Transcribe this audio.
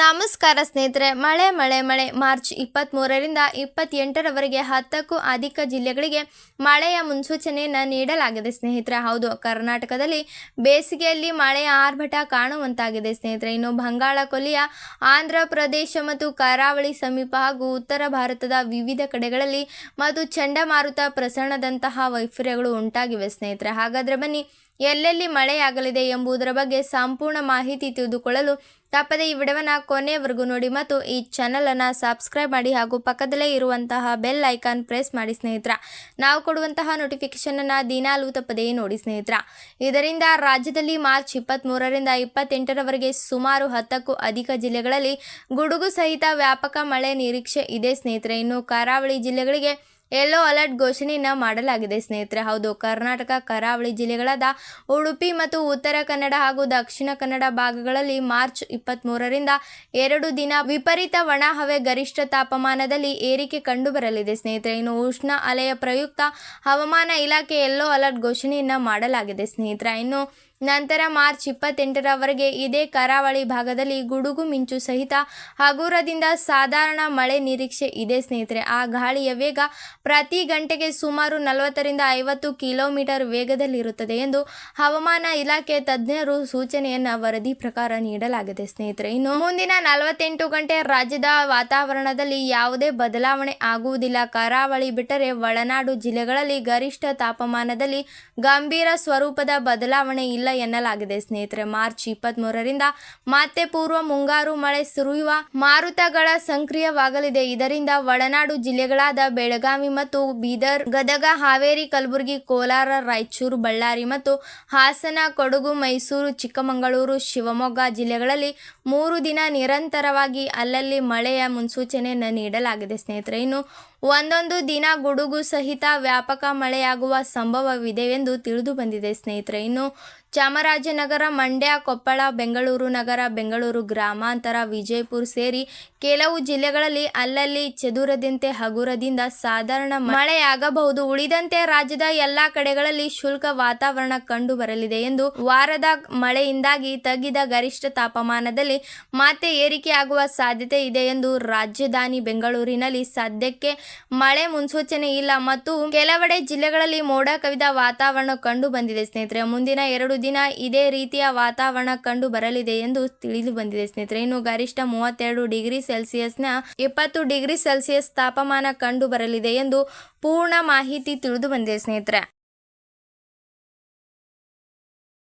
ನಮಸ್ಕಾರ ಸ್ನೇಹಿತರೆ. ಮಳೆ ಮಳೆ ಮಳೆ ಮಾರ್ಚ್ 23ರಿಂದ 28ರವರೆಗೆ 10ಕ್ಕೂ ಅಧಿಕ ಜಿಲ್ಲೆಗಳಿಗೆ ಮಳೆಯ ಮುನ್ಸೂಚನೆಯನ್ನು ನೀಡಲಾಗಿದೆ ಸ್ನೇಹಿತರೆ. ಹೌದು, ಕರ್ನಾಟಕದಲ್ಲಿ ಬೇಸಿಗೆಯಲ್ಲಿ ಮಳೆಯ ಆರ್ಭಟ ಕಾಣುವಂತಾಗಿದೆ ಸ್ನೇಹಿತರೆ. ಇನ್ನು ಬಂಗಾಳ ಕೊಲ್ಲಿಯ ಆಂಧ್ರ ಪ್ರದೇಶ ಮತ್ತು ಕರಾವಳಿ ಸಮೀಪ ಹಾಗೂ ಉತ್ತರ ಭಾರತದ ವಿವಿಧ ಕಡೆಗಳಲ್ಲಿ ಮತ್ತು ಚಂಡಮಾರುತ ಪ್ರಸರಣದಂತಹ ವೈಫಲ್ಯಗಳು ಉಂಟಾಗಿವೆ ಸ್ನೇಹಿತರೆ. ಹಾಗಾದರೆ ಬನ್ನಿ, ಎಲ್ಲೆಲ್ಲಿ ಮಳೆಯಾಗಲಿದೆ ಎಂಬುದರ ಬಗ್ಗೆ ಸಂಪೂರ್ಣ ಮಾಹಿತಿ ತಿಳಿದುಕೊಳ್ಳಲು ತಪ್ಪದೆ ಈ ವಿಡಿಯೋವನ್ನು ಕೊನೆಯವರೆಗೂ ನೋಡಿ ಮತ್ತು ಈ ಚಾನಲನ್ನು ಸಬ್ಸ್ಕ್ರೈಬ್ ಮಾಡಿ ಹಾಗೂ ಪಕ್ಕದಲ್ಲೇ ಇರುವಂತಹ ಬೆಲ್ ಐಕಾನ್ ಪ್ರೆಸ್ ಮಾಡಿ ಸ್ನೇಹಿತರ. ನಾವು ಕೊಡುವಂತಹ ನೋಟಿಫಿಕೇಶನನ್ನು ದಿನಾಲೂ ತಪ್ಪದೇ ನೋಡಿ ಸ್ನೇಹಿತರ. ಇದರಿಂದ ರಾಜ್ಯದಲ್ಲಿ ಮಾರ್ಚ್ 23ರಿಂದ 28ರವರೆಗೆ ಸುಮಾರು 10ಕ್ಕೂ ಅಧಿಕ ಜಿಲ್ಲೆಗಳಲ್ಲಿ ಗುಡುಗು ಸಹಿತ ವ್ಯಾಪಕ ಮಳೆ ನಿರೀಕ್ಷೆ ಇದೆ ಸ್ನೇಹಿತರೆ. ಇನ್ನು ಕರಾವಳಿ ಜಿಲ್ಲೆಗಳಿಗೆ ಯೆಲ್ಲೋ ಅಲರ್ಟ್ ಘೋಷಣೆಯನ್ನು ಮಾಡಲಾಗಿದೆ ಸ್ನೇಹಿತರೆ. ಹೌದು, ಕರ್ನಾಟಕ ಕರಾವಳಿ ಜಿಲ್ಲೆಗಳಾದ ಉಡುಪಿ ಮತ್ತು ಉತ್ತರ ಕನ್ನಡ ಹಾಗೂ ದಕ್ಷಿಣ ಕನ್ನಡ ಭಾಗಗಳಲ್ಲಿ ಮಾರ್ಚ್ 23ರಿಂದ 2 ದಿನ ವಿಪರೀತ ಒಣ ಹವೆ ಗರಿಷ್ಠ ತಾಪಮಾನದಲ್ಲಿ ಏರಿಕೆ ಕಂಡುಬರಲಿದೆ ಸ್ನೇಹಿತರೆ. ಇನ್ನು ಉಷ್ಣ ಅಲೆಯ ಪ್ರಯುಕ್ತ ಹವಾಮಾನ ಇಲಾಖೆ ಯೆಲ್ಲೋ ಅಲರ್ಟ್ ಘೋಷಣೆಯನ್ನು ಮಾಡಲಾಗಿದೆ ಸ್ನೇಹಿತರೆ. ಇನ್ನು ನಂತರ ಮಾರ್ಚ್ 28ರವರೆಗೆ ಇದೇ ಕರಾವಳಿ ಭಾಗದಲ್ಲಿ ಗುಡುಗು ಮಿಂಚು ಸಹಿತ ಹಗುರದಿಂದ ಸಾಧಾರಣ ಮಳೆ ನಿರೀಕ್ಷೆ ಇದೆ ಸ್ನೇಹಿತರೆ. ಆ ಗಾಳಿಯ ವೇಗ ಪ್ರತಿ ಗಂಟೆಗೆ ಸುಮಾರು 40ರಿಂದ 50 ಕಿಲೋಮೀಟರ್ ವೇಗದಲ್ಲಿರುತ್ತದೆ ಎಂದು ಹವಾಮಾನ ಇಲಾಖೆ ತಜ್ಞರು ಸೂಚನೆಯನ್ನು ವರದಿ ಪ್ರಕಾರ ನೀಡಲಾಗಿದೆ ಸ್ನೇಹಿತರೆ. ಇನ್ನು ಮುಂದಿನ 48 ಗಂಟೆ ರಾಜ್ಯದ ವಾತಾವರಣದಲ್ಲಿ ಯಾವುದೇ ಬದಲಾವಣೆ ಆಗುವುದಿಲ್ಲ. ಕರಾವಳಿ ಬಿಟ್ಟರೆ ಒಳನಾಡು ಜಿಲ್ಲೆಗಳಲ್ಲಿ ಗರಿಷ್ಠ ತಾಪಮಾನದಲ್ಲಿ ಗಂಭೀರ ಸ್ವರೂಪದ ಬದಲಾವಣೆ ಇಲ್ಲ ಎನ್ನಲಾಗಿದೆ ಸ್ನೇಹಿತರೆ. ಮಾರ್ಚ್ 23ರಿಂದ ಮತ್ತೆ ಪೂರ್ವ ಮುಂಗಾರು ಮಳೆ ಸುರಿಯುವ ಮಾರುತಗಳ ಸಕ್ರಿಯವಾಗಲಿದೆ. ಇದರಿಂದ ಒಳನಾಡು ಜಿಲ್ಲೆಗಳಾದ ಬೆಳಗಾವಿ ಮತ್ತು ಬೀದರ್, ಗದಗ, ಹಾವೇರಿ, ಕಲಬುರಗಿ, ಕೋಲಾರ, ರಾಯಚೂರು, ಬಳ್ಳಾರಿ ಮತ್ತು ಹಾಸನ, ಕೊಡಗು, ಮೈಸೂರು, ಚಿಕ್ಕಮಗಳೂರು, ಶಿವಮೊಗ್ಗ ಜಿಲ್ಲೆಗಳಲ್ಲಿ 3 ದಿನ ನಿರಂತರವಾಗಿ ಅಲ್ಲಲ್ಲಿ ಮಳೆಯ ಮುನ್ಸೂಚನೆಯನ್ನು ನೀಡಲಾಗಿದೆ ಸ್ನೇಹಿತರೆ. ಇನ್ನು ಒಂದೊಂದು ದಿನ ಗುಡುಗು ಸಹಿತ ವ್ಯಾಪಕ ಮಳೆಯಾಗುವ ಸಂಭವವಿದೆ ಎಂದು ತಿಳಿದು ಬಂದಿದೆ ಸ್ನೇಹಿತರೆ. ಇನ್ನು ಚಾಮರಾಜನಗರ, ಮಂಡ್ಯ, ಕೊಪ್ಪಳ, ಬೆಂಗಳೂರು ನಗರ, ಬೆಂಗಳೂರು ಗ್ರಾಮಾಂತರ, ವಿಜಯಪುರ ಸೇರಿ ಕೆಲವು ಜಿಲ್ಲೆಗಳಲ್ಲಿ ಅಲ್ಲಲ್ಲಿ ಚದುರದಂತೆ ಹಗುರದಿಂದ ಸಾಧಾರಣ ಮಳೆಯಾಗಬಹುದು. ಉಳಿದಂತೆ ರಾಜ್ಯದ ಎಲ್ಲ ಕಡೆಗಳಲ್ಲಿ ಶುಷ್ಕ ವಾತಾವರಣ ಕಂಡು ಬರಲಿದೆ ಎಂದು ವಾರದ ಮಳೆಯಿಂದಾಗಿ ತಗ್ಗಿದ ಗರಿಷ್ಠ ತಾಪಮಾನದಲ್ಲಿ ಮತ್ತೆ ಏರಿಕೆಯಾಗುವ ಸಾಧ್ಯತೆ ಇದೆ ಎಂದು ರಾಜಧಾನಿ ಬೆಂಗಳೂರಿನಲ್ಲಿ ಸದ್ಯಕ್ಕೆ ಮಳೆ ಮುನ್ಸೂಚನೆ ಇಲ್ಲ ಮತ್ತು ಕೆಲವೆಡೆ ಜಿಲ್ಲೆಗಳಲ್ಲಿ ಮೋಡ ಕವಿದ ವಾತಾವರಣ ಕಂಡು ಬಂದಿದೆ ಸ್ನೇಹಿತರೆ. ಮುಂದಿನ 2 ದಿನ ಇದೇ ರೀತಿಯ ವಾತಾವರಣ ಕಂಡು ಬರಲಿದೆ ಎಂದು ತಿಳಿದು ಬಂದಿದೆ ಸ್ನೇಹಿತರೆ. ಇನ್ನು ಗರಿಷ್ಠ 32 ಡಿಗ್ರಿ ಸೆಲ್ಸಿಯಸ್ನ 20 ಡಿಗ್ರಿ ಸೆಲ್ಸಿಯಸ್ ತಾಪಮಾನ ಕಂಡು ಬರಲಿದೆ ಎಂದು ಪೂರ್ಣ ಮಾಹಿತಿ ತಿಳಿದು ಬಂದಿದೆ ಸ್ನೇಹಿತರೆ.